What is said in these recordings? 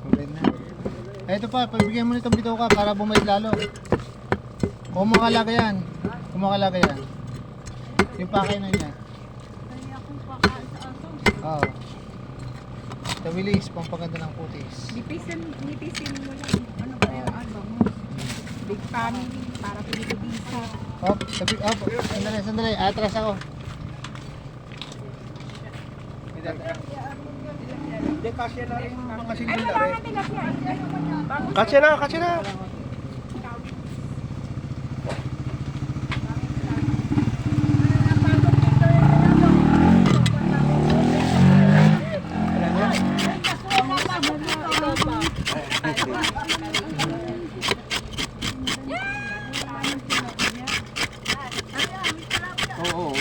Maganda. Ito pa, pagbigyan mo nitong bituka para bumait lalo. Kumakalaga yan. Kumakalaga yan. Yung pakay na niya. Kaya akong pakain sa aso. Oo. Tabilis, pampaganda ng putis. Nipisin mo lang. Ano ba yung ano mo? Big family, para pinipisa. Hop, sandali. Atras ako. Hindi, kasya na rin mga Ay, singular wala eh. nga tilapia. Kasya na. Oo.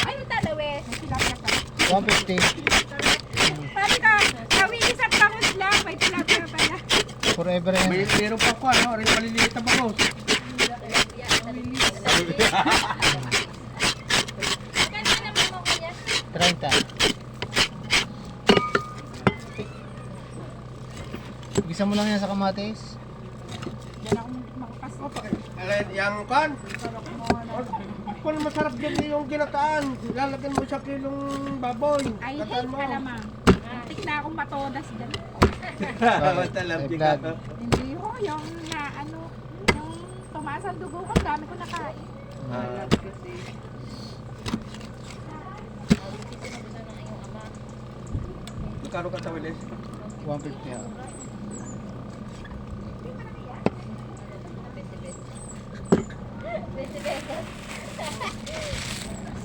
Ayun talawes. 150. Sabi ka, gawin isang bangus lang. May tilapia pala. Forever yan. Meron pa ko, ano? Rin maliliit na bangos. Ganda naman mo kuya. 30. Gisa mo lang yan sa kamatis. Yan ako makapasok. Alin, yung kan? Kung masarap din yung ginataan, lalagyan mo sa kilong baboy. Ay, Gataan hate mo. alamang. Tik na akong matodas dyan. May blood. Hindi ko, yung na ano, yung tumaas ang dugo ko, dami ko nakain. Magkano ka sa wilis? 150 ha.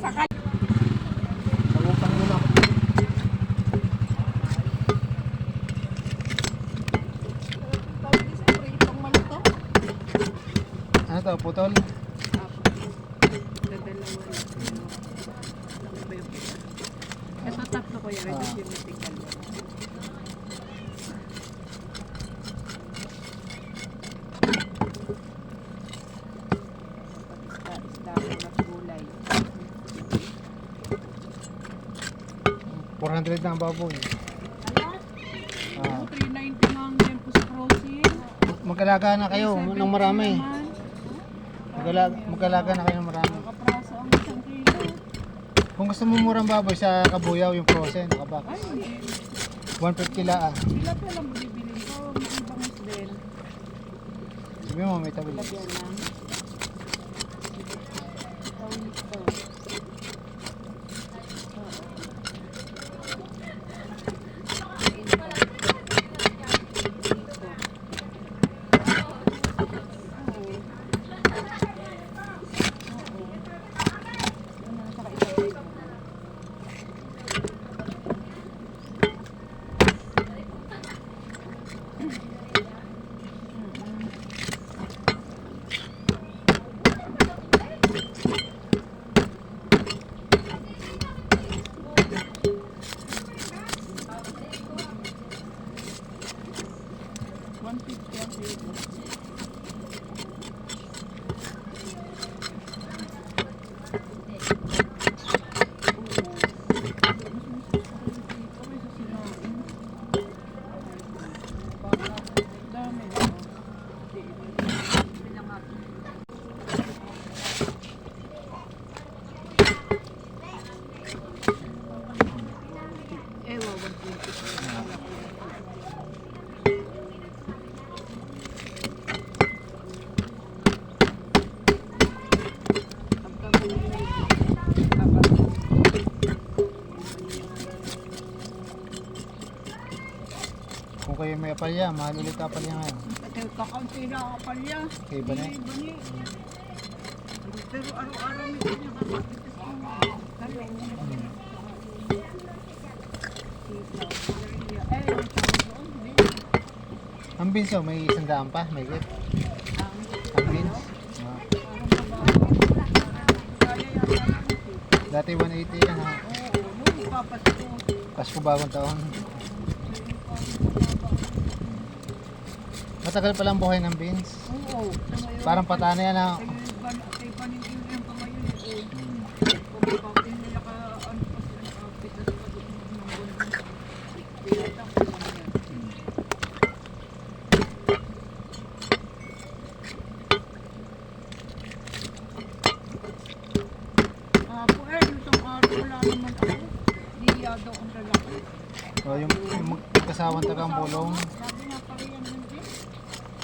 Saka, Pangutang muna ako. itong maluto. Ano to, putol? Ito tatlo ko yan, Ah. yung mythical. Isda ko na gulay. 400 na ang baboy. Ah, 390 nga ang Tempus Crossing. magkalaga na kayo ng marami. Magkalaga na kayo ng marami. Nakapraso ang isang kilo. Kung gusto mo murang baboy sa Kabuyaw, yung frozen, nakabox. Ay, hindi. 150 la. Sila pa lang bibilin ko. May ibang din. Sabi mo, may tabilis. Lagyan lang. Tawid ko. Kung kayo may apalya, mahal ulit apalya ngayon. Kakaunti na ako palya. Kay Bane. Pero araw-araw may pinakakapit Ang beans oh, may 100 pa, may git. Ang beans. Ah. Dati 180 yan ha. Pasko bagong taon. Matagal palang buhay ng beans. Oo. Parang patana yan ha. Wala naman ako. Diya daw ang lalaki. O, yung magkasawang tagang bulong. Sabi nga pa rin hindi.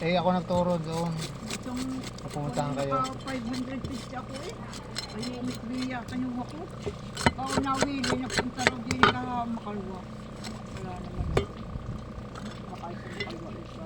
Eh, ako nagturo doon. Itong Pupuntahan kayo. 550 ako eh. Ay, Biya, kanyang ako. Oo, nawili, napunta rin din ka makalwa. Wala naman. Baka isang makalwa.